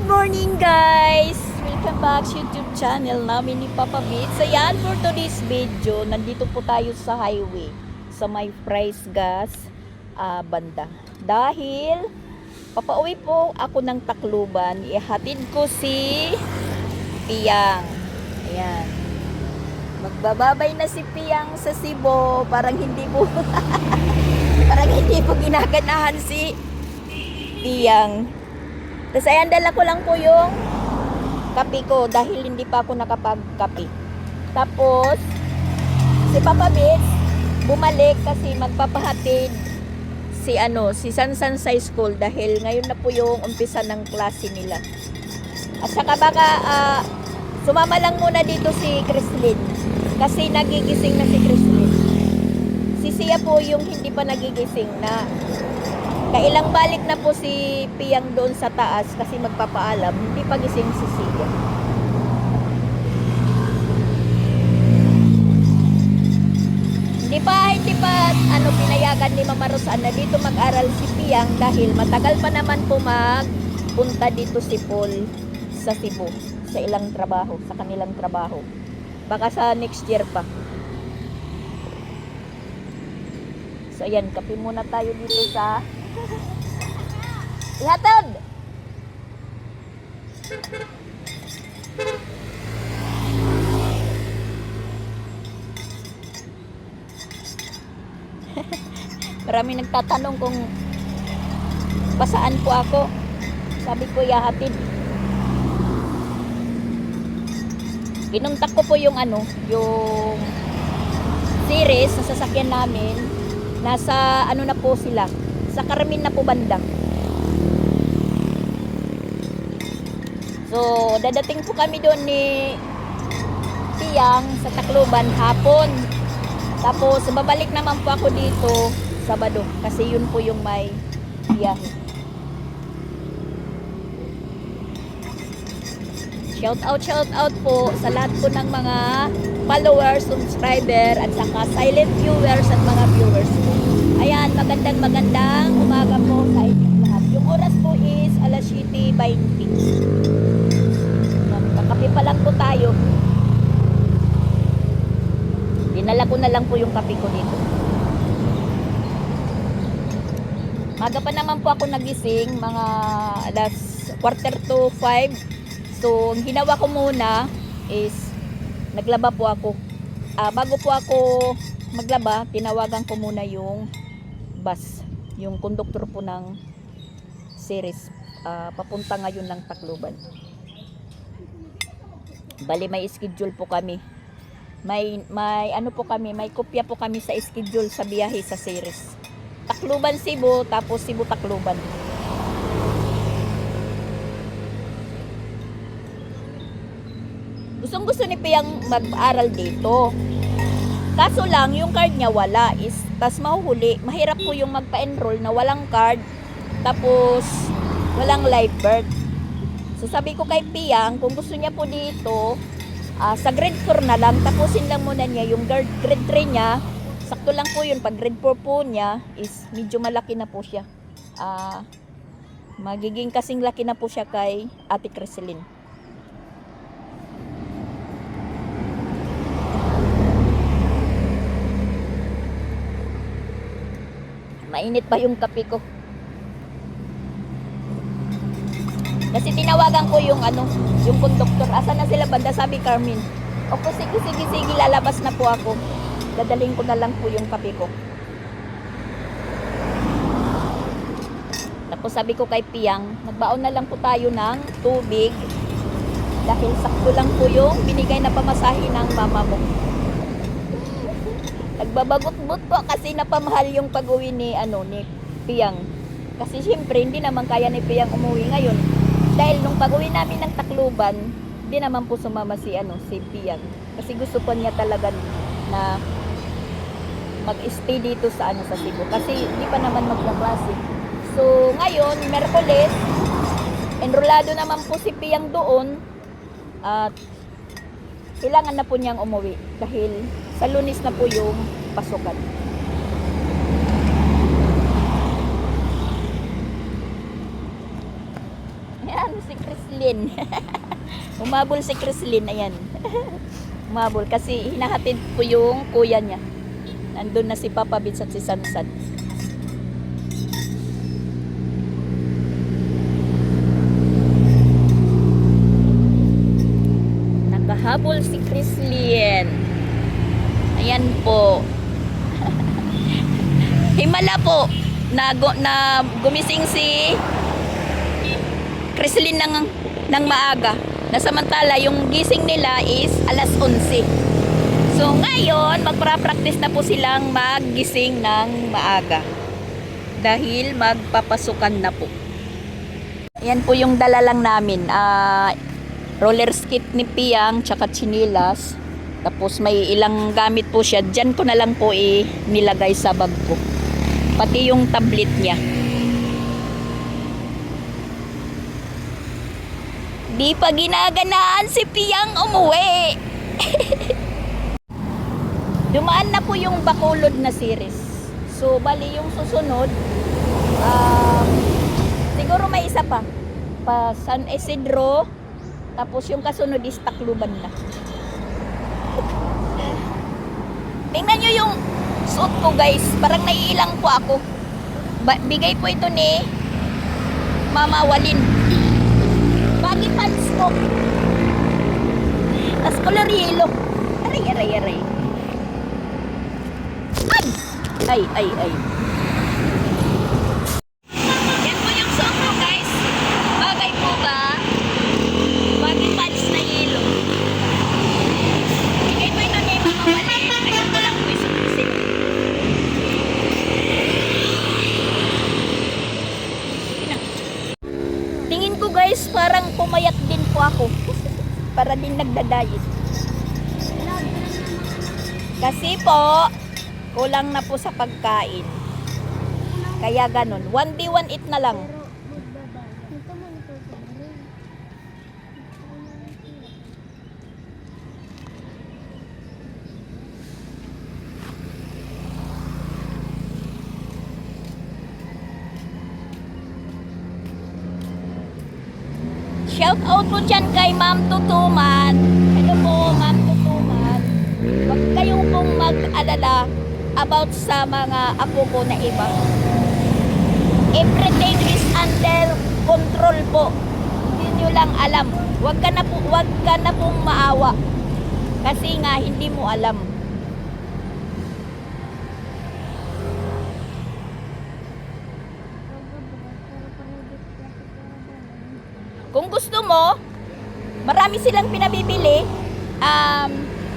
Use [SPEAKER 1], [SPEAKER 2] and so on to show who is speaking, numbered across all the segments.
[SPEAKER 1] Good morning guys! Welcome back sa YouTube channel namin ni Papa Beats. Ayan, for today's video, nandito po tayo sa highway sa may price gas banda. Dahil papauwi po ako ng Tacloban, ihatid ko si Piang. Ayan. Magbababay na si Piang sa Cebu, parang hindi po parang hindi po ginaganahan si Piang. Tapos ayan, dala ko lang po yung kape ko dahil hindi pa ako nakapagkape. Tapos, si Papa Beats bumalik kasi magpapahatid si Sansan sa school dahil ngayon na po yung umpisa ng klase nila. At saka baka sumama lang muna dito si Chrislyn kasi nagigising na si Chrislyn. Si Sia po yung hindi pa nagigising na. Kailang balik na po si Piang doon sa taas kasi magpapaalam, hindi pa gising si Sia. Hindi pa pinayagan ni Mama Rosan na dito mag-aral si Piang dahil matagal pa naman po magpunta dito si Paul sa Cebu sa kanilang trabaho. Baka sa next year pa. So ayan, kape muna tayo dito sa ihatod. Marami nagtatanong kung pasaan po ako. Sabi ko ihatid. Pinuntak ko po yung yung series sa sasakyan namin. Nasa na po sila. Sa Carmen na po banda. So, dadating po kami doon ni Piang sa Tacloban hapon. Tapos, babalik naman po ako dito Sabado. Kasi yun po yung may biyahe. Shout out po sa lahat po ng mga followers, subscriber, at saka silent viewers at mga viewers po. Ayan, magandang umaga po sa inyong lahat. Yung oras po is alas 7:20. Kakape pa lang po tayo. Dinala ko na lang po yung kape ko dito. Maga pa naman po ako nagising, mga alas 4:45. So, ang ginawa ko muna is naglaba po ako. Bago po ako maglaba, tinawagan ko muna yung bus, yung conductor po ng series papunta ngayon ng Tacloban. Bali may schedule po kami. May po kami, may kopya po kami sa schedule sa biyahe sa series. Tacloban Cebu, tapos Cebu Tacloban. Gusto ni Piang mag-aral dito. Kaso lang, yung card niya wala. Tas mahuhuli. Mahirap po yung magpa-enroll na walang card. Tapos, walang live birth. So, sabi ko kay Piang, kung gusto niya po dito, sa grade 4 na lang, tapusin lang muna niya yung grade 3 niya. Sakto lang po yun. Pag grade 4 po niya, is medyo malaki na po siya. Magiging kasing laki na po siya kay Ate Chrislyn. Mainit pa yung kape ko. Kasi tinawagan ko yung yung conductor. Asa na sila banda? Sabi Carmen. O sige, lalabas na po ako. Dadaling ko na lang po yung kape ko. Tapos sabi ko kay Piang, magbaon na lang po tayo ng tubig. Dahil sakto lang po yung binigay na pamasahe ng mama mo. Nagbabagot-but po kasi napamahal yung pag-uwi ni Piang. Kasi siyempre hindi naman kaya ni Piang umuwi ngayon. Dahil nung pag-uwi namin ng Tacloban, hindi naman po sumama si Piang. Kasi gusto po niya talaga na mag-stay dito sa Cebu. Kasi hindi pa naman magkaklase. So ngayon, Merkules, enrolado naman po si Piang doon. At kailangan na po niyang umuwi dahil sa Lunes na po yung pasukan. Ayan, si Chrislyn. Umabol si Chrislyn, ayan. Umabol kasi hinahatid po yung kuya niya. Nandun na si Papa Bits at si Sansan. Nakahabol si Chrislyn. Ayan po. Himala po na gumising si Chrislyn ng maaga. Na samantala yung gising nila is alas 11. So ngayon magpa-practice na po silang maggising ng maaga. Dahil magpapasukan na po. Ayan po yung dala lang namin. Roller skate ni Piang tsaka chinilas. Tapos may ilang gamit po siya. Diyan ko na lang po nilagay sa bag ko. Pati yung tablet niya. Di pa ginaganaan si Piang umuwi. Dumaan na po yung Bacolod na series. So bali yung susunod siguro may isa pa San Isidro. Tapos yung kasunod is Tacloban na. Tingnan nyo yung suot ko guys. Parang naiilang po ako. Bigay po ito ni Mama Walin. Baggy pants ko. Tas color yellow. Aray, aray, aray. Ay! Ay, ay, ay. Yan po yung suot ko guys. Bagay po ba? Baggy pants na yellow. Bigay po ito ni Mama Walin. Ayun ko lang po isusin. Tingin ko guys, parang pumayat din po ako. Para din nagda-diet. Kasi po, kulang na po sa pagkain. Kaya ganun. 1D 1 eat na lang. Shout out po dyan kay Ma'am Tutuman. Hello po, Ma'am Tutuman. Huwag kayong pong mag-alala about sa mga apo ko na iba. Everything is under control po. Hindi nyo lang alam. Huwag ka na pong maawa. Kasi nga, hindi mo alam. Kung gusto mo, marami silang pinabibili,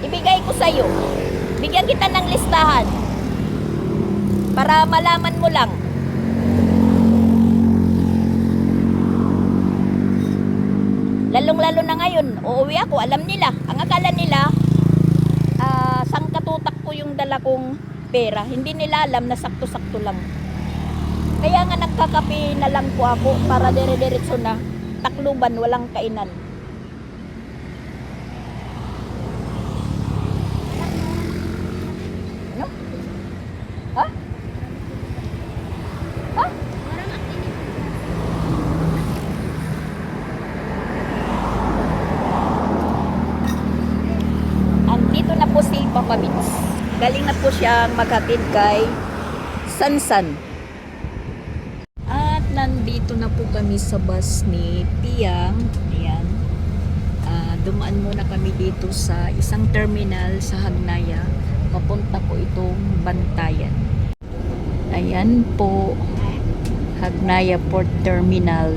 [SPEAKER 1] ibigay ko sa'yo. Bigyan kita ng listahan. Para malaman mo lang. Lalong-lalo na ngayon, uuwi ako, alam nila. Ang akala nila, sangkatutak ko yung dala kong pera. Hindi nila alam na sakto-sakto lang. Kaya nga nagkakape na lang po ako para dire-diretso na. Tacloban, walang kainan. Ano? Ha? Ha? Andito na po si Papa Bits. Galing na po siyang maghatid kay Sansan. Nandito na po kami sa bus ni Piang. Ayan. Dumaan muna kami dito sa isang terminal sa Hagnaya. Papunta po itong Bantayan. Ayan po. Hagnaya Port Terminal.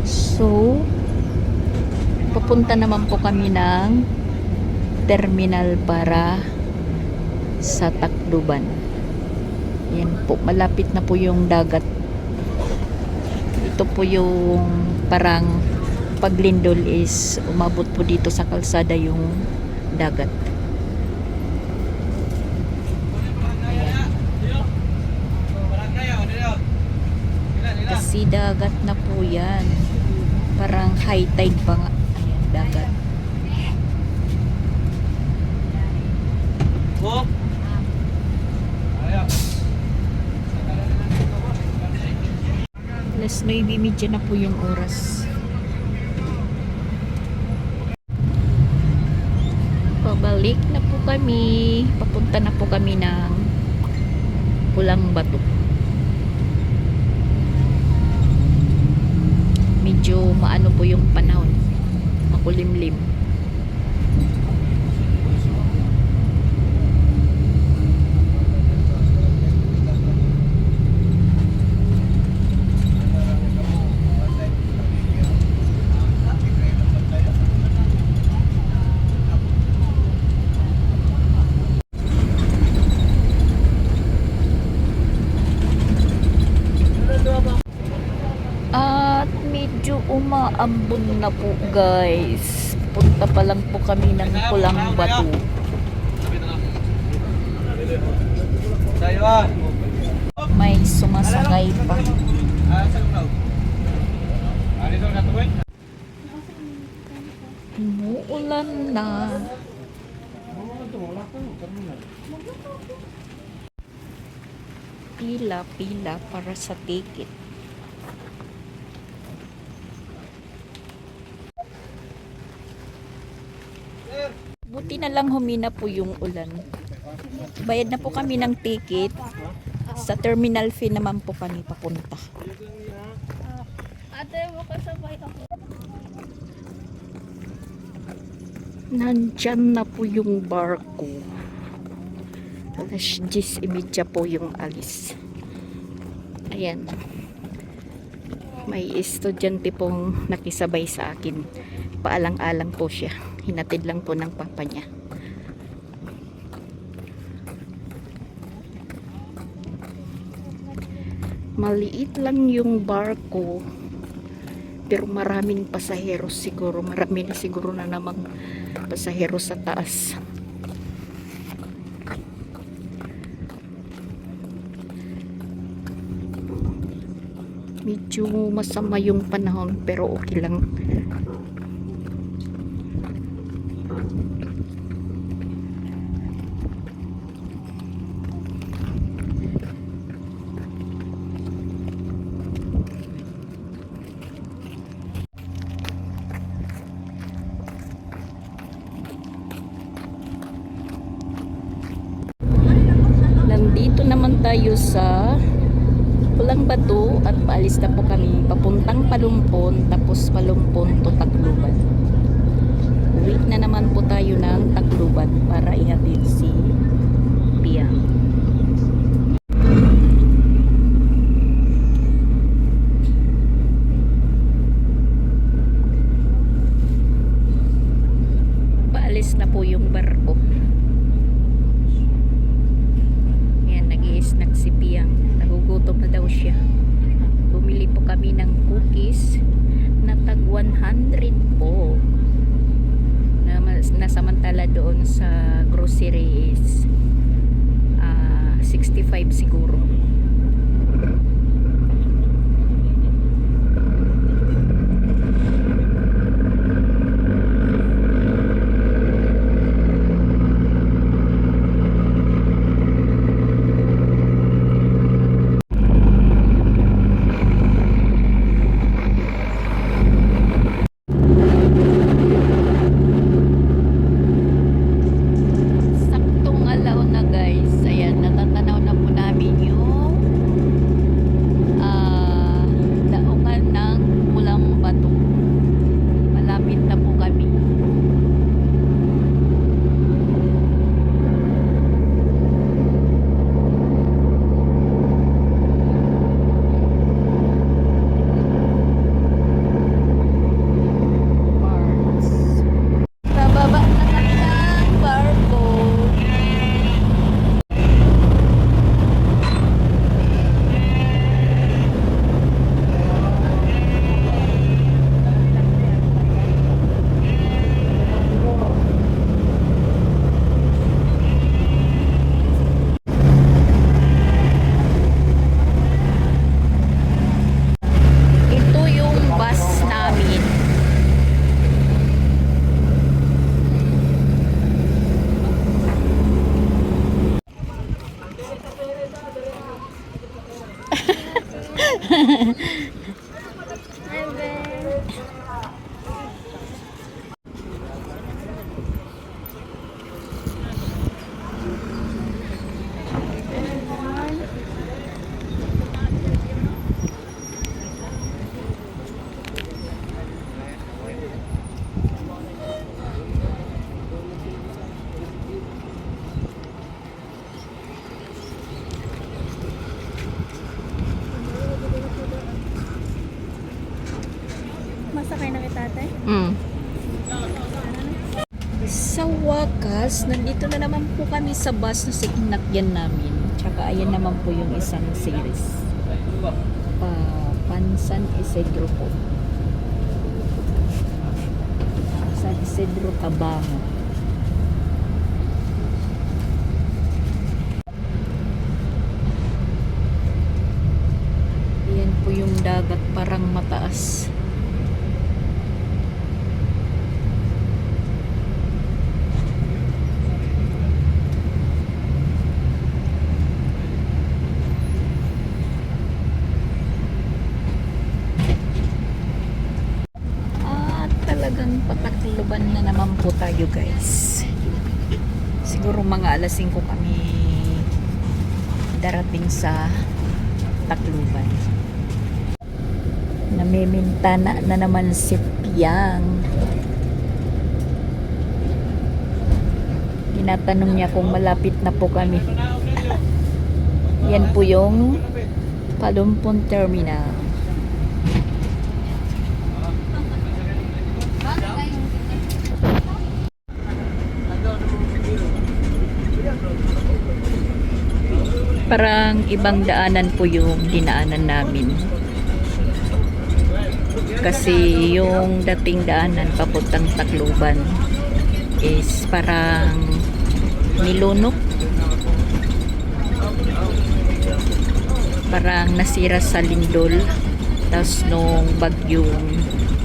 [SPEAKER 1] So, papunta naman po kami ng terminal para sa Tacloban. Yan po, malapit na po yung dagat. Ito po yung parang paglindol is umabot po dito sa kalsada yung dagat. Kasi dagat na po yan. Parang high tide pa nga. Ayan, dagat. 9:30 na po yung oras. Pabalik na po kami. Papunta na po kami ng Pulang Bato. Medyo maano po yung panahon. Makulimlim. At medyo umaambon na po guys. Punta pa lang po kami ng Pulang Bato. May sumasakay pa. Umuulan na. Pila para sa ticket. Buti na lang humina po yung ulan. Bayad na po kami ng ticket. Sa terminal fee naman po kami papunta.
[SPEAKER 2] Ate, makasabay ako.
[SPEAKER 1] Nandyan na po yung barko. Alas 10:30 po yung alis. Ayan. May estudyante pong nakisabay sa akin. Paalang-alang po siya. Hinatid lang po ng papa niya. Maliit lang yung barko. Pero maraming pasahero siguro. Marami na siguro na namang pasahero sa taas. Medyo masama yung panahon pero okay lang. Nandito naman tayo sa Pulang Bato at paalis na po kami papuntang Palumpon, tapos Palumpon to Tacloban. Uwi na naman po tayo ng Tacloban para ihatid si Pia. Paalis na po yung barko. Ayan, nag-i-snack si Pia. Nagugutom na daw siya. Bumili po kami ng cookies na tag 100 po. Nasamantala doon sa grocery is 65 siguro.
[SPEAKER 2] Sakay na kita, ate?
[SPEAKER 1] Sa wakas, nandito na naman po kami sa bus na sinakyan namin. Tsaka ayan naman po yung isang series. Pansan Isidro po. San Isidro Tabango. Ayan po yung dagat, parang mataas. Talagang patakluban na naman po tayo, guys. Siguro mga alas 5 kami darating sa Tacloban. Namimintana na naman si Piang. Tinatanong niya kung malapit na po kami. Yan po yung Palumpon Terminal. Parang ibang daanan po yung dinaanan namin. Kasi yung dating daanan papuntang Tacloban is parang nilunok. Parang nasira sa lindol. Tapos nung bagyong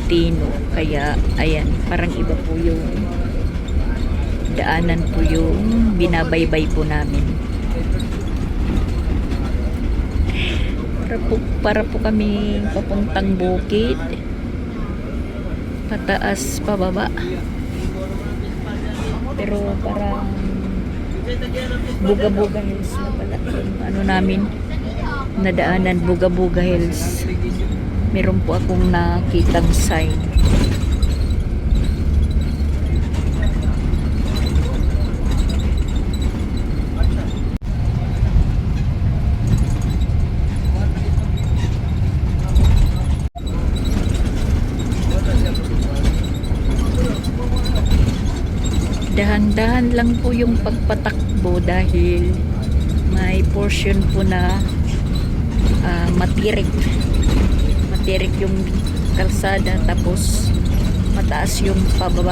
[SPEAKER 1] Tino. Kaya ayan, parang iba po yung daanan po yung binabaybay po namin. Para po kami papuntang bukid, pataas pababa, pero parang Buga-Buga Hills na pala yung ano namin nadaanan. Buga-Buga Hills, meron po akong nakitang sign. Dahan-dahan lang po yung pagpatakbo dahil may portion po na matirik yung kalsada, tapos mataas yung pababa.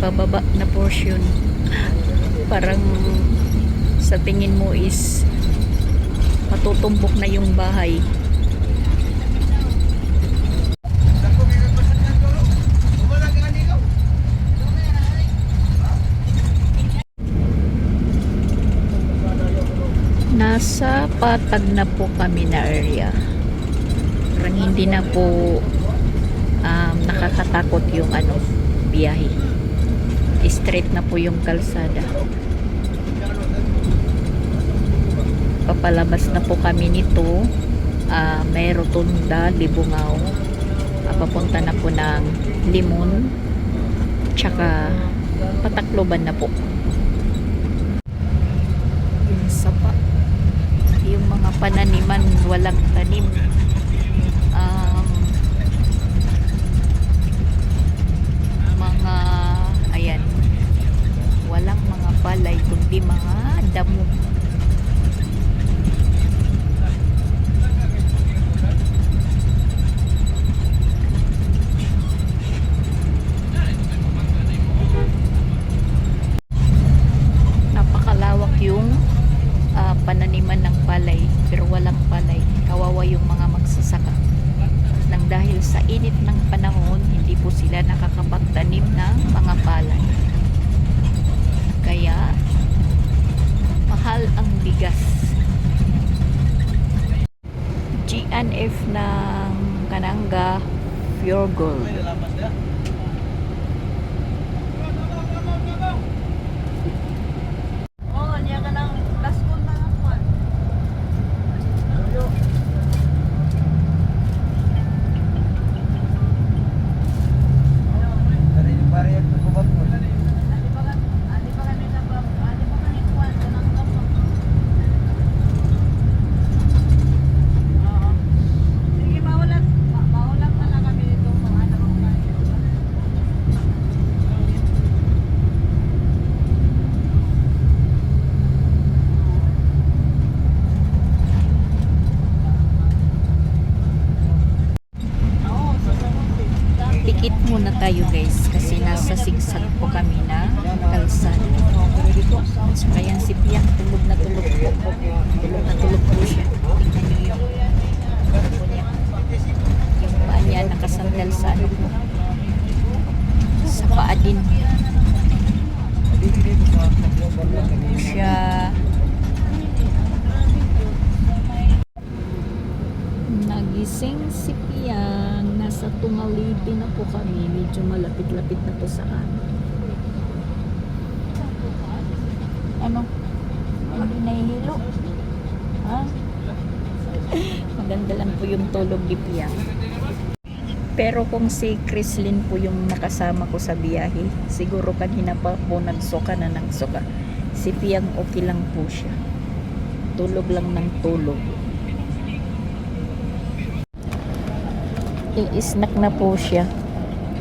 [SPEAKER 1] Pababa na portion, parang sa tingin mo is matutumbok na yung bahay. Nasa Patag na po kami na area. Parang hindi na po nakakatakot yung biyahe. Straight na po yung kalsada. Papalabas na po kami nito. May rotunda, Libungaw. Papunta na po ng Limon. Tsaka Patacloban na po. Yung sapa. Yung mga pananiman, walang tanim. Walang mga palay kundi mga damo. Napakalawak yung pananiman ng palay, pero walang palay. Kawawa yung mga magsasaka. Nang dahil sa init ng panahon, hindi po sila nakakapagtanim ng mga palay. Kaya mahal ang bigas. GNF ng Kananga Pure Gold. Eat muna tayo guys kasi nasa sigsag po kami na kalsada. So kaya si Piang tulog na tulog po. Tulog na tulog po siya. Tingnan niyo yung po niya. Yung paa niya nakasandal sa ano po. Sa paa din. Siya. Nagising si Piang. Nasa Tungaliti na po kami. Medyo malapit-lapit na po sa amin. Ano? Hindi nahihilo. Ha? Maganda lang po yung tulog ni Piang. Pero kung si Chrislyn po yung nakasama ko sa biyahe, siguro kanina pa po nagsuka na ng suka. Si Piang okay lang po siya. Tulog lang ng tulog. I-snack na po siya.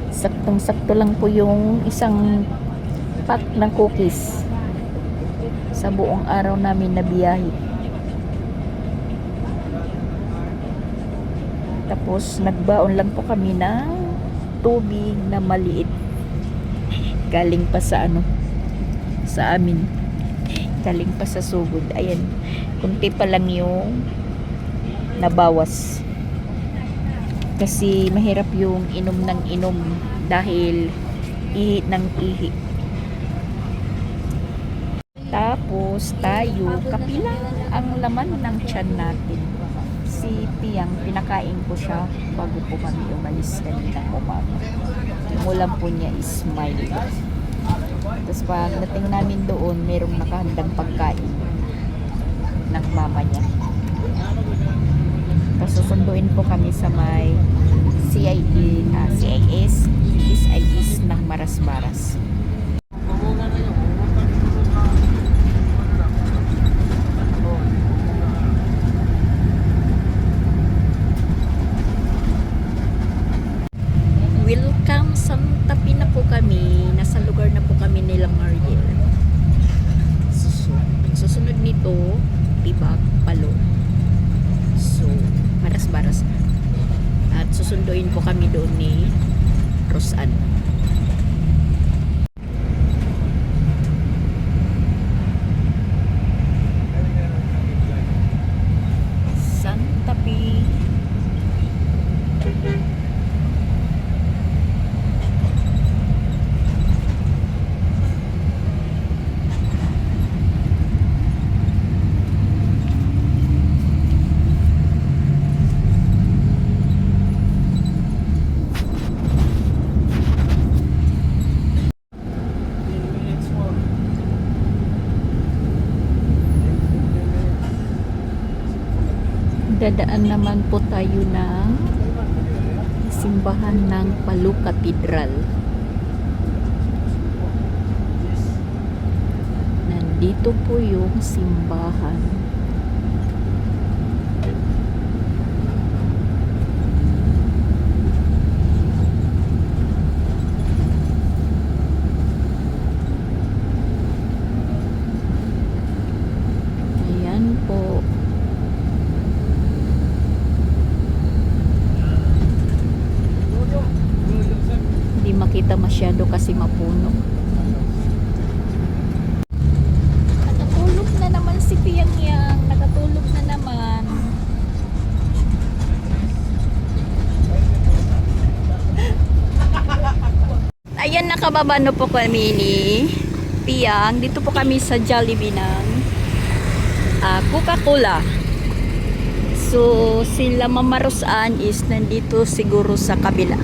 [SPEAKER 1] Saktong-sakto lang po yung isang pack ng cookies sa buong araw namin na biyahe. Tapos nagbaon lang po kami ng tubig na maliit. Galing pa sa ano, sa amin. Galing pa sa sugod. Ayan, kunti pa lang yung nabawas. Kasi mahirap yung inom ng inom dahil ihi ng ihi. Tapos tayo, kapilang ang laman ng tiyan natin. Si Piang, pinakain ko siya bago po kami umalis kanina umaga. Yung ulam po niya is Milo. Tapos pagdating namin doon, merong nakahandang pagkain ng mama niya. Tapos susunduin po kami sa may CIS ng Maras-Maras. Welcome, Santa Fe na po kami. Nasa lugar na po kami nilang Ariel. Susunod nito, Tibag, Palo. So, Maras-Maras. At susunduin po kami doon ni Rosan. Santa Fe. Dadaan naman po tayo ng simbahan ng Palu Cathedral. Nandito po yung simbahan. Ayan po. Makita masyado kasi mapuno. Nakatulog na naman si Piang Yang. Nakatulog na naman. Ayan, nakababa na po kami ni Piang. Dito po kami sa Jollibee ng Coca-Cola. So, sila Mama Rosan is nandito siguro sa kabila.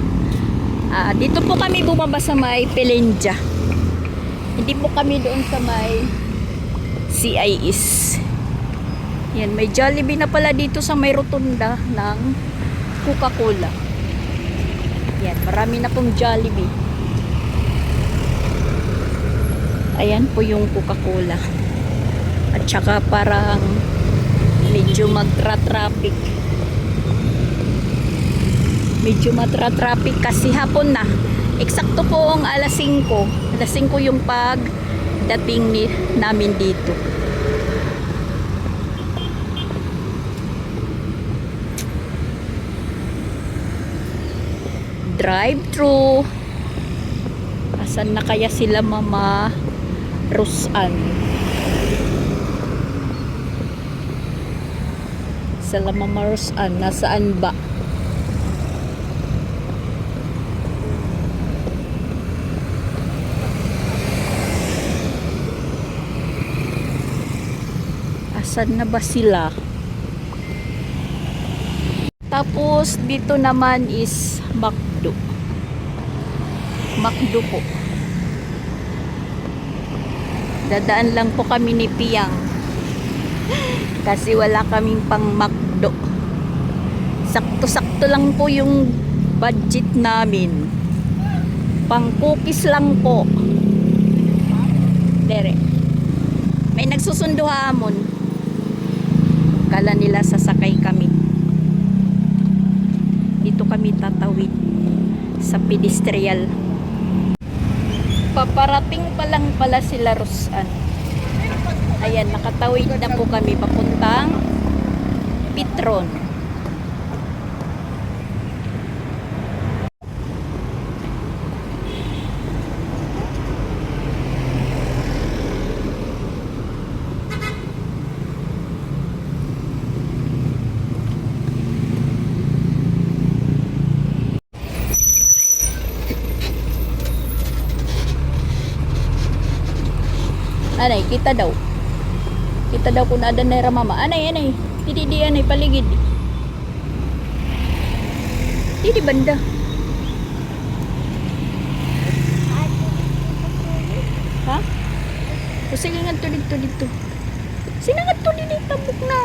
[SPEAKER 1] Dito po kami bumaba sa may Pelenja. Hindi po kami doon sa may CIS. Yan, may Jollibee na pala dito sa may rotunda ng Coca-Cola. Yan, marami na pong Jollibee. Ayan po yung Coca-Cola. At saka parang medyo magtra-traffic. Medyo matra-traffic kasi hapon na. Eksakto pong alas 5. Alas 5 yung pagdating namin dito. drive-thru. Asan na kaya sila Mama Rosan? Sila Mama Rosan, nasaan ba? Asan na ba sila? Tapos dito naman is McDo. McDo po. Dadaan lang po kami ni Piang. Kasi wala kaming pang McDo. Sakto-sakto lang po yung budget namin. Pang cookies lang po. Dere. May nagsusundo hamon. Kala nila sasakay kami. Dito kami tatawid sa pedestrian. Paparating pa lang pala sila Rosan. Ayan, nakatawid na po kami papuntang Petron. Anay, kita daw. Kita daw kung ada na Mama. Anay, anay. Di anay, paligid. Di banda. Ha? O sige nga dito. Sino nga to dito? Tabok na.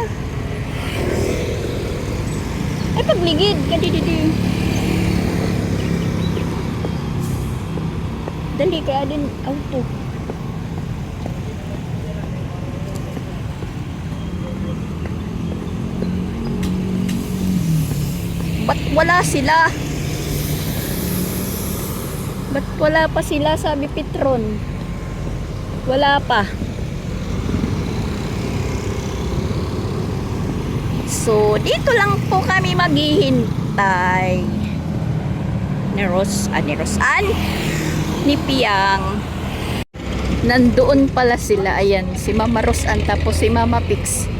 [SPEAKER 1] Ay, pagligid. Kadi. Dali, kaya din auto. Ba't wala sila? Ba't wala pa sila? Sabi Petron. Wala pa. So, dito lang po kami maghihintay. Ni Rosan, ni Piang. Nandoon pala sila. Ayan, si Mama Rosan tapos si Mama Pix.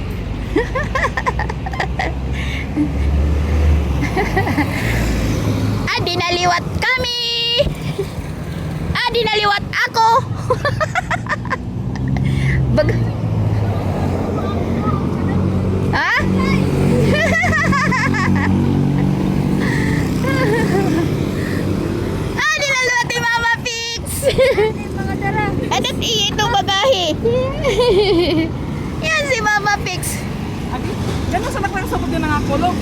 [SPEAKER 1] Dinaliwat kami. Dinaliwat ako. Ha? Dinaliwat ni Mama Pix. Adat ito bagahe. Yan si Mama Pix.
[SPEAKER 2] Gano'n sa naklang sabot yun ang akolog.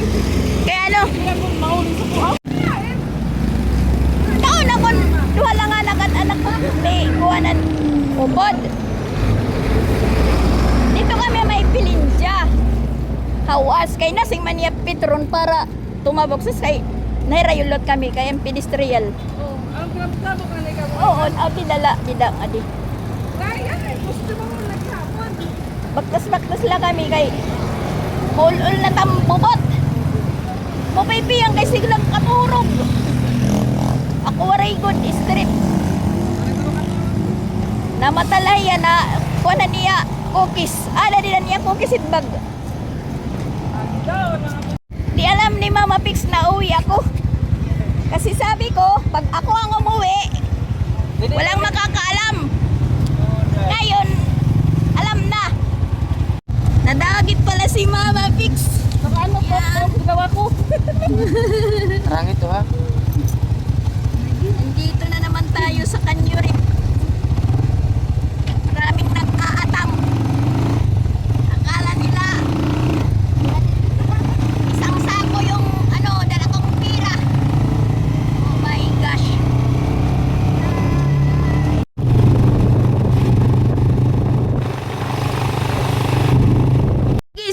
[SPEAKER 1] Kaya ano?
[SPEAKER 2] Gano'n mauling sa buhaw.
[SPEAKER 1] Taon ako, duha lang anak at anak ko. May kuwanan ubod. Dito kami may pilinja. Hawas kay nasing maniya Petron para tumabok sa sky. Nahirayulot kami kay ang pedestrian.
[SPEAKER 2] Oh, ang pinapasabok na ikaw.
[SPEAKER 1] Oo, didala adi.
[SPEAKER 2] Kaya, gusto mo naghapon.
[SPEAKER 1] Baktas lang kami kay ulul na tambubot. Mapipiyang kay siglang katurog. Ako waray good strip. Namatalaya na kuha niya cookies. Din na niya cookies itbag. Di alam ni Mama Pix na uwi ako. Kasi sabi ko, pag ako ang umuwi, walang makakaalam. Ngayon, alam na. Nadagit pala si Mama Pix.
[SPEAKER 2] Ano po, gawa ko.
[SPEAKER 3] Rangit to ha.
[SPEAKER 1] Nandito na naman tayo sa Kanyuri. Maraming nag-aatam. Akala nila isang sako yung dala kong pira. Oh my gosh.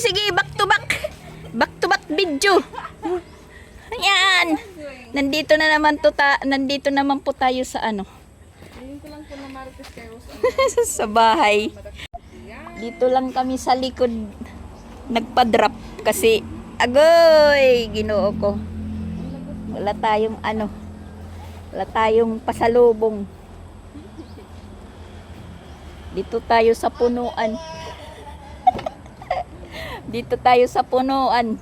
[SPEAKER 1] Sige, back to back. Back to back video. Ayan. Nandito naman po tayo sa
[SPEAKER 2] Ayun ko lang po na marites kayo.
[SPEAKER 1] sa bahay. Dito lang kami sa likod nagpa-drop kasi agoy, Ginoo ko. Wala tayong Wala tayong pasalubong. Dito tayo sa punuan. Dito tayo sa punuan.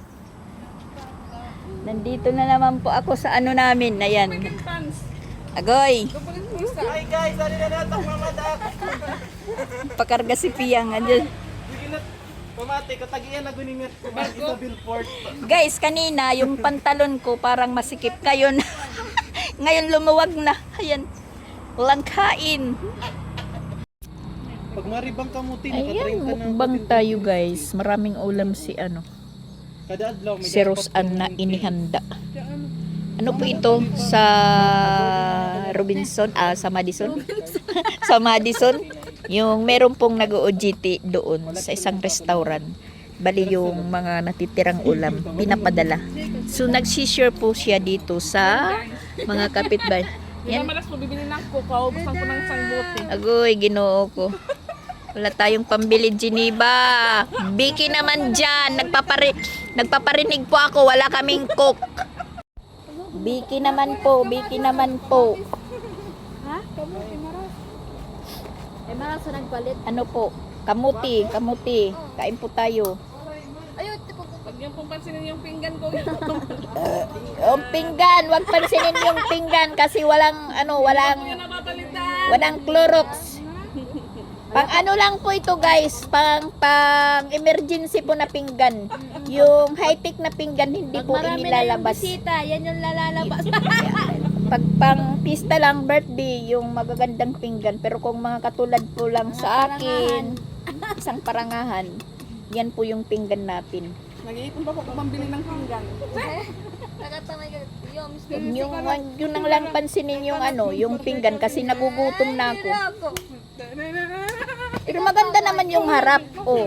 [SPEAKER 1] Nandito na naman po ako sa ano namin. Ayan.
[SPEAKER 2] Pants.
[SPEAKER 1] Agoy!
[SPEAKER 2] Kapalit mo isa.
[SPEAKER 3] Hi guys, dali na natin mamadak.
[SPEAKER 1] Pakarga si Piyang. Andyan.
[SPEAKER 3] Sige na, pamati, katagian na guningat. Pamati sa billboard.
[SPEAKER 1] Guys, kanina yung pantalon ko parang masikip. Ngayon, ngayon lumuwag na. Ayan. Walang kain.
[SPEAKER 3] Pag maribang kamuti,
[SPEAKER 1] Ayan, mukbang tayo guys. Maraming ulam si ano.
[SPEAKER 3] Kada adlaw, may
[SPEAKER 1] Si Rose Ann na inihanda.
[SPEAKER 2] Diyan.
[SPEAKER 1] Ano po ito? Sa Robinson? Sa Madison? Sa Madison? Yung meron pong nag-OJT doon sa isang restaurant. Bali yung mga natitirang ulam, pinapadala. So nag-share po siya dito sa mga kapitbahay.
[SPEAKER 2] Di ba
[SPEAKER 1] Yan.
[SPEAKER 2] malas po bibili ng coco, buksan ko ng isang bote.
[SPEAKER 1] Agoy, ginoo ko. Wala tayong pambili, Geneva. Biki naman dyan. Nagpaparinig po ako. Wala kaming cook. Biki naman po. Biki naman po.
[SPEAKER 2] Ha? Kamuti, maras. Maras sa nagpalit.
[SPEAKER 1] Ano po? Kamuti. Kamuti. Kain po tayo.
[SPEAKER 2] Ayun, pag yung pumpansinin yung pinggan ko.
[SPEAKER 1] Yung pinggan. Huwag pansinin yung pinggan kasi walang
[SPEAKER 2] Yan napapalitan.
[SPEAKER 1] walang Clorox. Pang ano lang po ito guys, pang emergency po na pinggan. Yung high-tech na pinggan hindi po inilalabas.
[SPEAKER 2] yan yung lalalabas.
[SPEAKER 1] Pag pang pista lang birthday, yung magagandang pinggan. Pero kung mga katulad po lang sa akin, isang parangahan, yan po yung pinggan natin.
[SPEAKER 2] Nag-iipon pa po kung pambili ng pinggan.
[SPEAKER 4] Nakatamay ka.
[SPEAKER 1] Yun ang lang pansinin yung yung pinggan kasi nagugutom na ako. Pero maganda naman yung harap. Oh.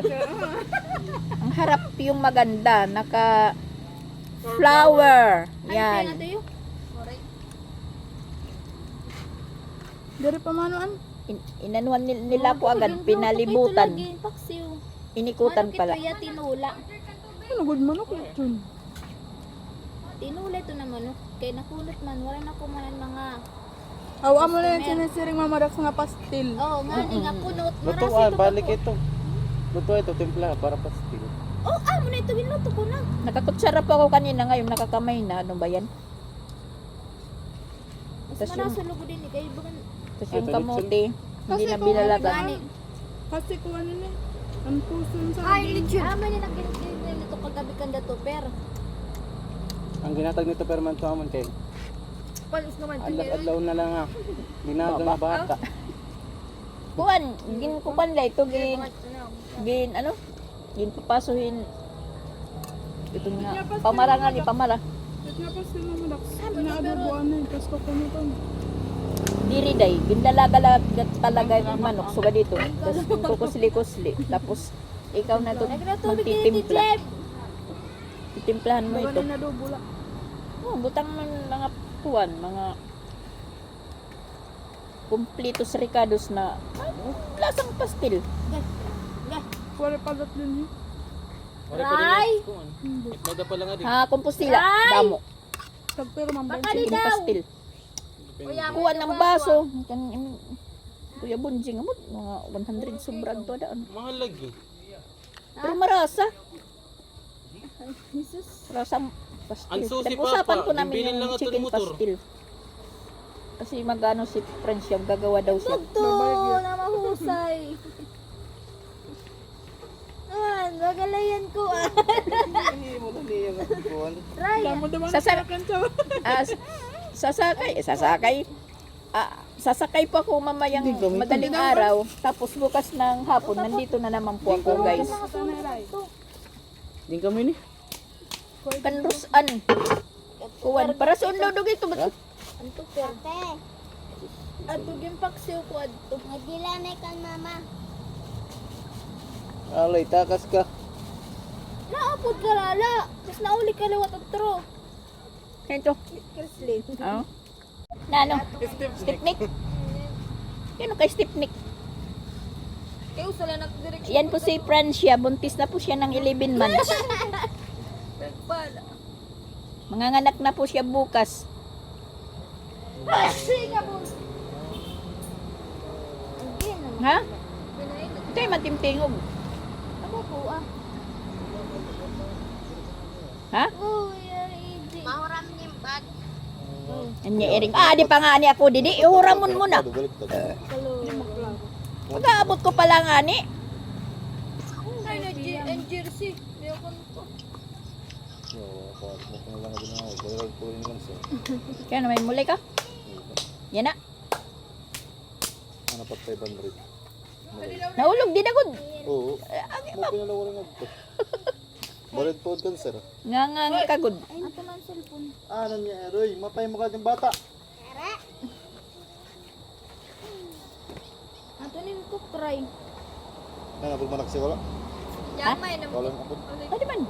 [SPEAKER 1] Ang harap yung maganda. Naka flower. Yan.
[SPEAKER 2] Dari pamanuan?
[SPEAKER 1] Inanuhan nila ko agad. Pinalibutan.
[SPEAKER 4] Paksiw.
[SPEAKER 1] Inikutan pala.
[SPEAKER 4] Kaya tinula.
[SPEAKER 2] Ano, good man ako.
[SPEAKER 4] Tinula ito naman. Kaya nakunot man. Wala na kumanan mga...
[SPEAKER 2] Awa mo na yung sinisiring mamarak sa nga pastil.
[SPEAKER 4] Oh, nga nga kunot.
[SPEAKER 3] lutuan, balik ito. Lutuan ito, timpla, para pastil.
[SPEAKER 4] Oh, mo na ito. Ginuto ko na.
[SPEAKER 1] Nakakutsara pa ako kanina. Ngayon nakakamay na. Ano ba yan?
[SPEAKER 4] Mas
[SPEAKER 1] Tas yung-
[SPEAKER 4] marasa lugo din. Kaya bagan...
[SPEAKER 1] Tapos yung kamote. Hindi na binalagan.
[SPEAKER 2] Kasi kung ano na, ang puso sa
[SPEAKER 4] Ay, legit. Ama niya nagginito kagabi kanda to. Pero,
[SPEAKER 3] Ang ginatag nito pero man tuamon kay.
[SPEAKER 4] palis naman.
[SPEAKER 3] Adlaw na lang ha. Binagang na bata.
[SPEAKER 1] Kuan. Kuan la ito. Gin papasuhin. Ito nga. Pamarangan ni pamara.
[SPEAKER 2] At nga pastil mamarak. Inaadoboan na yung kasko ko nito.
[SPEAKER 1] Diri day, ginlalaga talaga yung manok suga dito. Tapos kukusli-kusli. Tapos ikaw na to magtitimpla. Titimplahan mo ito.
[SPEAKER 2] Na daw bula.
[SPEAKER 1] Oh, butang man mga puwan, mga kumplitos ricados na lasang pastil.
[SPEAKER 2] Pwede palat din yun.
[SPEAKER 4] Ray!
[SPEAKER 3] Nada pa lang nga
[SPEAKER 1] Ha, kompostila, damo.
[SPEAKER 2] Tagpero mambay.
[SPEAKER 1] Chicken pastil. Kuha ng baso. Kuya Bunjing, mga 100 sobrang to daan.
[SPEAKER 3] Mahal lagi.
[SPEAKER 1] Pero marasa.
[SPEAKER 4] Jesus.
[SPEAKER 1] Rasang pastil.
[SPEAKER 3] Ang susi,
[SPEAKER 1] Pinag-usapan
[SPEAKER 3] Papa.
[SPEAKER 1] ko namin
[SPEAKER 3] Bimbilin lang
[SPEAKER 1] yung
[SPEAKER 3] ito
[SPEAKER 1] chicken
[SPEAKER 3] ng motor.
[SPEAKER 1] pastil. Kasi magano si French yung gagawa daw siya.
[SPEAKER 4] Ito na mahusay. Magalayan ko
[SPEAKER 3] Hindi mo na niya nga.
[SPEAKER 4] Ray.
[SPEAKER 2] Damo naman
[SPEAKER 1] Sasar-
[SPEAKER 2] sa kanto.
[SPEAKER 1] Sasakay po ako mamayang madaling araw. Tapos bukas ng hapon, nandito na naman po ako guys.
[SPEAKER 3] Din kami ni.
[SPEAKER 1] Kanrusan. Kuwan. Para sa unlodog ito. Ba't
[SPEAKER 4] Anto per. Ato yung paksiw ko adto. Nagdilanay kan mama.
[SPEAKER 3] Alay, takas ka.
[SPEAKER 4] Naapod ka lala. Mas nauli ka lawat at tro.
[SPEAKER 1] ito?
[SPEAKER 4] Krisly.
[SPEAKER 1] Oh. Na ano? Stipnik? Yan kay Stipnik.
[SPEAKER 4] Kayo sala nagdirect.
[SPEAKER 1] Yan po si Francia. Buntis na po siya ng 11 months.
[SPEAKER 4] Nagpala.
[SPEAKER 1] Manganganak na po siya bukas. Ha? Ito yung matimtingog.
[SPEAKER 4] Ako po ah.
[SPEAKER 1] Ha?
[SPEAKER 4] Oh, yan easy. Mahuram niyo bag.
[SPEAKER 1] Anya iring. Di pa nga ni ako didi. Ihuramon mo na. Pag-aabot ko pala nga ni.
[SPEAKER 4] Ang jersey. Di ako nito.
[SPEAKER 1] Kaya naman muli ka. Yan na.
[SPEAKER 3] Ano pa 500?
[SPEAKER 1] Naulog din ako.
[SPEAKER 3] Oo. Mo pinalawaran nga ito. Balit po cancer.
[SPEAKER 1] Nga kagod.
[SPEAKER 4] Ay, ito man cellphone.
[SPEAKER 3] Ano niya, Roy? Mapay mo ka yung bata.
[SPEAKER 4] Ato ni ko try.
[SPEAKER 3] Ano, pag manak siya wala?
[SPEAKER 4] Yamay na
[SPEAKER 3] Wala mo kapag.
[SPEAKER 1] Pwede man.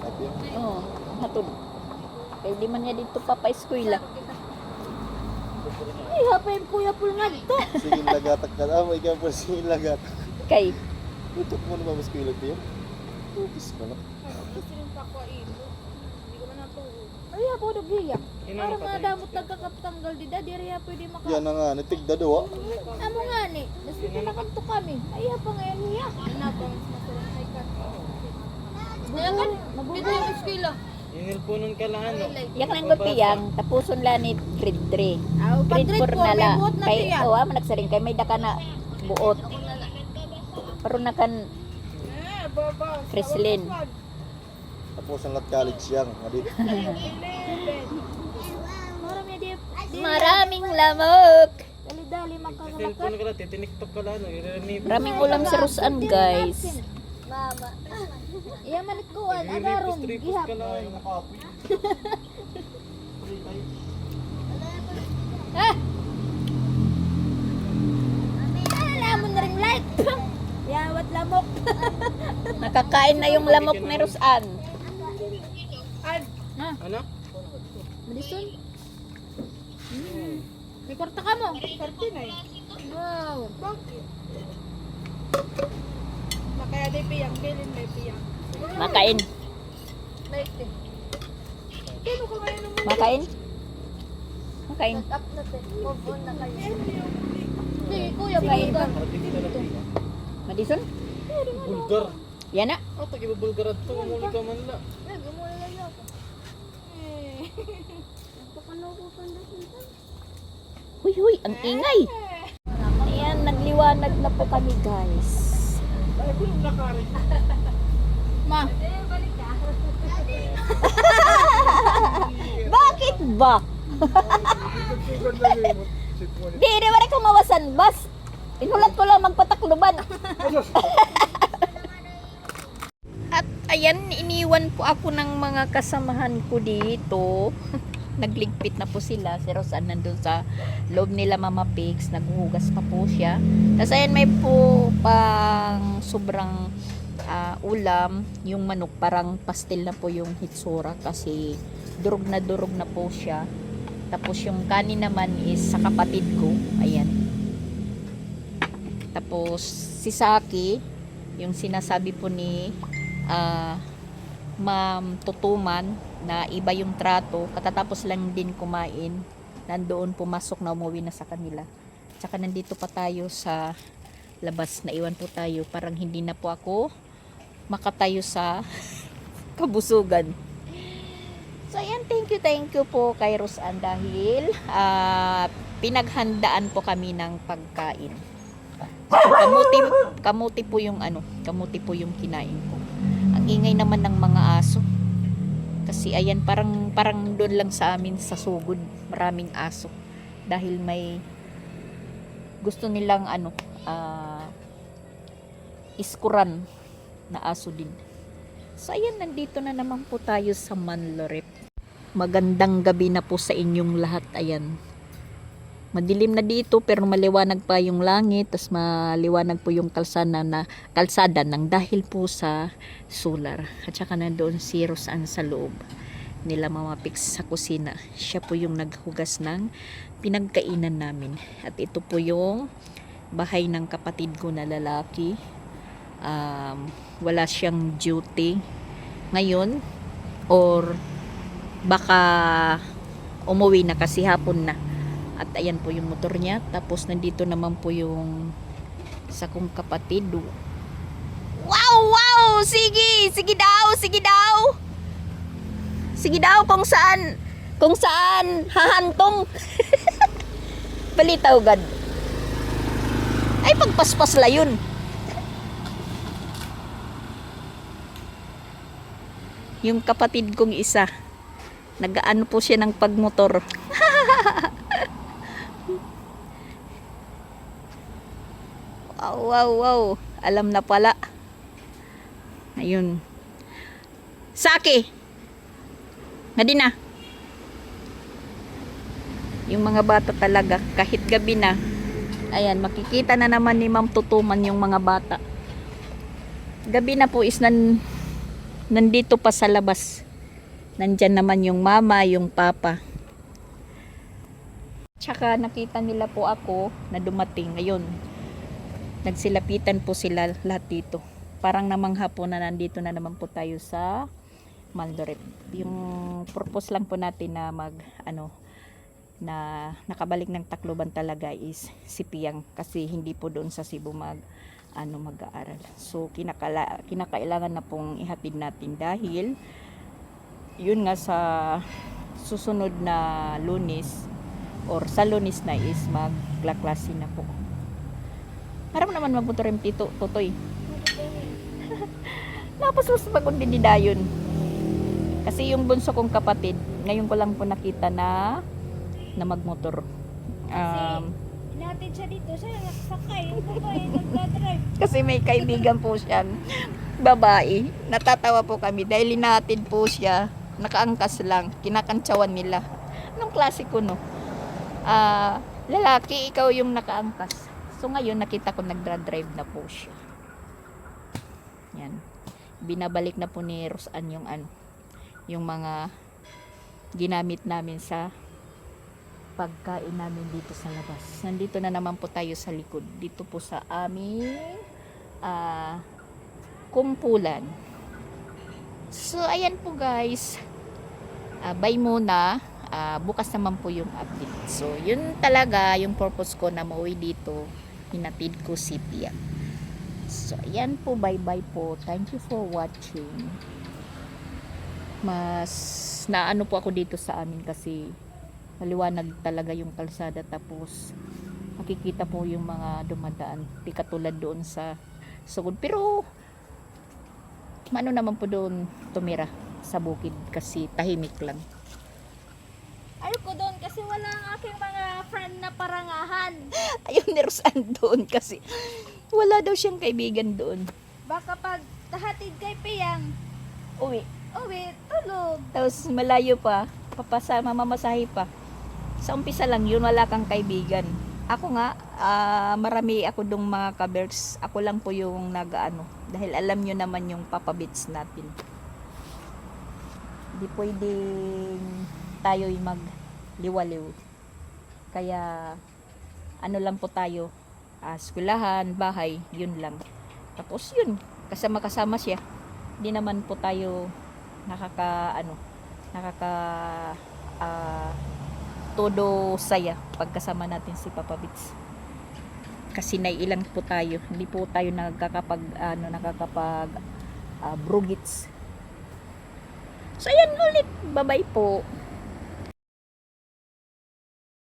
[SPEAKER 3] Happy yan.
[SPEAKER 1] Oo. Hatod. Kaya di man niya dito papa-eskwela.
[SPEAKER 4] Ay, hapay kuya pul nga dito.
[SPEAKER 3] Sige lagatak ka. May ikaw po sige lagat.
[SPEAKER 1] Kay.
[SPEAKER 3] Tutok mo na ba mas kuilag niyo? Tupis ka na.
[SPEAKER 4] Ay, hapo dughiya. Para nga damot nagkakaptanggal dida, diri ha pwede maka.
[SPEAKER 3] Yan na nga, natigda daw.
[SPEAKER 4] Amo nga ni, nasi nakanto kami. Ay, pa ngayon niya. Nabang masalanay ka. Ngayon, mabubuhay ang eskwela.
[SPEAKER 3] Inilpunon ka lang ano.
[SPEAKER 1] Yang nang gopiyang tapuson la ni grade 3.
[SPEAKER 4] Aw, pag
[SPEAKER 1] Grade 4
[SPEAKER 4] grade 4
[SPEAKER 1] na la.
[SPEAKER 4] may buot na
[SPEAKER 1] Kay
[SPEAKER 4] siya.
[SPEAKER 1] managsaring kay may daka na buot. Pero nakan Chrislyn.
[SPEAKER 3] Tapos ang lat college yang. Madit.
[SPEAKER 4] Marami di.
[SPEAKER 1] Maraming lamok.
[SPEAKER 4] Dali-dali
[SPEAKER 3] Cellphone
[SPEAKER 4] makakalakad.
[SPEAKER 3] ka lang, titiniktok ka lang.
[SPEAKER 1] Maraming ulam si Rosan, guys.
[SPEAKER 4] Mama. Iya manit ko agarong gihap.
[SPEAKER 3] ka lang. Makapoy.
[SPEAKER 4] Ah! Lamon na rin light. Yawat lamok.
[SPEAKER 1] Nakakain na yung lamok ni Rosan.
[SPEAKER 3] Ano?
[SPEAKER 4] Madison. May kwarta ka mo? Kwarta na eh. Wow. Bakit? Makaya di piyang, bilin may piyang.
[SPEAKER 1] Makain.
[SPEAKER 4] Light eh. Kano ka ngayon naman?
[SPEAKER 1] Makain. Makain.
[SPEAKER 4] Up na te. Move on na kayo. Hindi, kuya, bulgar.
[SPEAKER 1] Madison?
[SPEAKER 3] Bulgar.
[SPEAKER 1] Yan na.
[SPEAKER 3] Oh, tagiba bulgar at ito. Umuli ka man la.
[SPEAKER 4] Gumula lang ako. Pakalaw ko pandasin.
[SPEAKER 1] Huy, ang ingay. Ayan, nagliwanag na po kami, guys.
[SPEAKER 4] Ma.
[SPEAKER 1] Bakit ba? Di naman ako mawasan, bas. Inulat ko lang magpatakluban. At ayan, iniwan po ako ng mga kasamahan ko dito. Nagligpit na po sila. Si Rosan nandun sa loob nila Mama Pigs. Naghuhugas pa po siya. Tapos ayan, may po pang sobrang ulam. Yung manok parang pastel na po yung hitsura kasi durog na po siya. Tapos yung kanin naman is sa kapatid ko. Ayan. Tapos si Saki, yung sinasabi po ni Ma'am Tutuman na iba yung trato, katatapos lang din kumain, nandoon pumasok na umuwi na sa kanila. Tsaka nandito pa tayo sa labas, naiwan po tayo, parang hindi na po ako makatayo sa kabusugan. So ayan, thank you po kay Rosan dahil pinaghandaan po kami ng pagkain. Kamuti po yung kinain ko. Ang ingay naman ng mga aso. Kasi ayan, parang doon lang sa amin sa sugod, maraming aso. Dahil may gusto nilang iskuran na aso din. So ayan, nandito na naman po tayo sa Manloret. Magandang gabi na po sa inyong lahat. Ayan. Madilim na dito pero maliwanag pa yung langit, tas maliwanag po yung kalsada ng dahil po sa solar. At saka nandoon si Rosan sa loob nila Mama Pigs sa kusina. Siya po yung naghugas ng pinagkainan namin. At ito po yung bahay ng kapatid ko na lalaki. Wala siyang duty ngayon or baka umuwi na kasi hapon na. At ayan po yung motor niya. Tapos nandito naman po yung sa kong kapatid. Wow, wow! Sige! Sige daw! Sige daw! Sige daw kung saan hahantong. Palitaw gad. Ay, pagpaspas la yun. Yung kapatid kong isa, nag-ano po siya ng pagmotor. Wow, wow, wow. Alam na pala. Ayun. Saki! Nadi na. Yung mga bata talaga, kahit gabi na, ayan, makikita na naman ni Ma'am Tutuman yung mga bata. Gabi na po is nandito pa sa labas. Nandyan naman yung mama, yung papa. Tsaka nakita nila po ako na dumating. Ngayon, nagsilapitan po sila lahat dito. Parang namangha po na nandito na naman po tayo sa Maldoret. Yung purpose lang po natin na na nakabalik ng Tacloban talaga is si Piang, kasi hindi po doon sa Cebu mag-aaral. So kinakailangan na pong ihatid natin dahil yun nga sa susunod na Lunes or sa Lunes na is magklaklase na po. Harap naman magmotor yung Totoy. Tapos mas pagod din dayon. Kasi yung bunso kong kapatid, ngayon ko lang po nakita na magmotor.
[SPEAKER 4] Natin siya dito, siya nagsakay. Yung babae, nagdadrive.
[SPEAKER 1] Kasi may kaibigan po siyang babae. Natatawa po kami dahil linatid po siya. Nakaangkas lang. Kinakantsawan nila. Anong klase ko, no? Lalaki, ikaw yung nakaangkas. So ngayon nakita ko nagdra-drive na po siya. Yan. Binabalik na po ni Rosan yung mga ginamit namin sa pagkain namin dito sa labas. Nandito na naman po tayo sa likod. Dito po sa aming kumpulan. So ayan po guys. Bye muna. Bukas naman po yung update. So yun talaga yung purpose ko na mauwi dito. Hinatid ko si Pia. So ayan po, bye bye po. Thank you for watching. Mas naano po ako dito sa amin kasi maliwanag talaga yung kalsada, tapos makikita po yung mga dumadaan, di katulad doon sa sugod. Pero ano naman po doon tumira sa bukid kasi tahimik lang.
[SPEAKER 4] Ayoko doon kasi wala ang aking mga friend na parangahan.
[SPEAKER 1] Ayun ni Rosan doon kasi wala daw siyang kaibigan doon.
[SPEAKER 4] Baka pag tahatid kay Piyang,
[SPEAKER 1] Uwi.
[SPEAKER 4] tulog.
[SPEAKER 1] Tapos malayo pa, papasama, mamasahe pa. Sa umpisa lang yun, wala kang kaibigan. Ako nga, marami ako dong mga kabers. Ako lang po yung dahil alam nyo naman yung papabits natin. Hindi pwedeng tayo magliwaliw. Kaya lang po tayo, eskwelahan, bahay, yun lang. Tapos yun, kasama siya. Hindi naman po tayo todo saya pagkasama natin si Papa Bits. Kasi naiilan po tayo, hindi po tayo nakakapag brugits. So ayan ulit, bye bye po.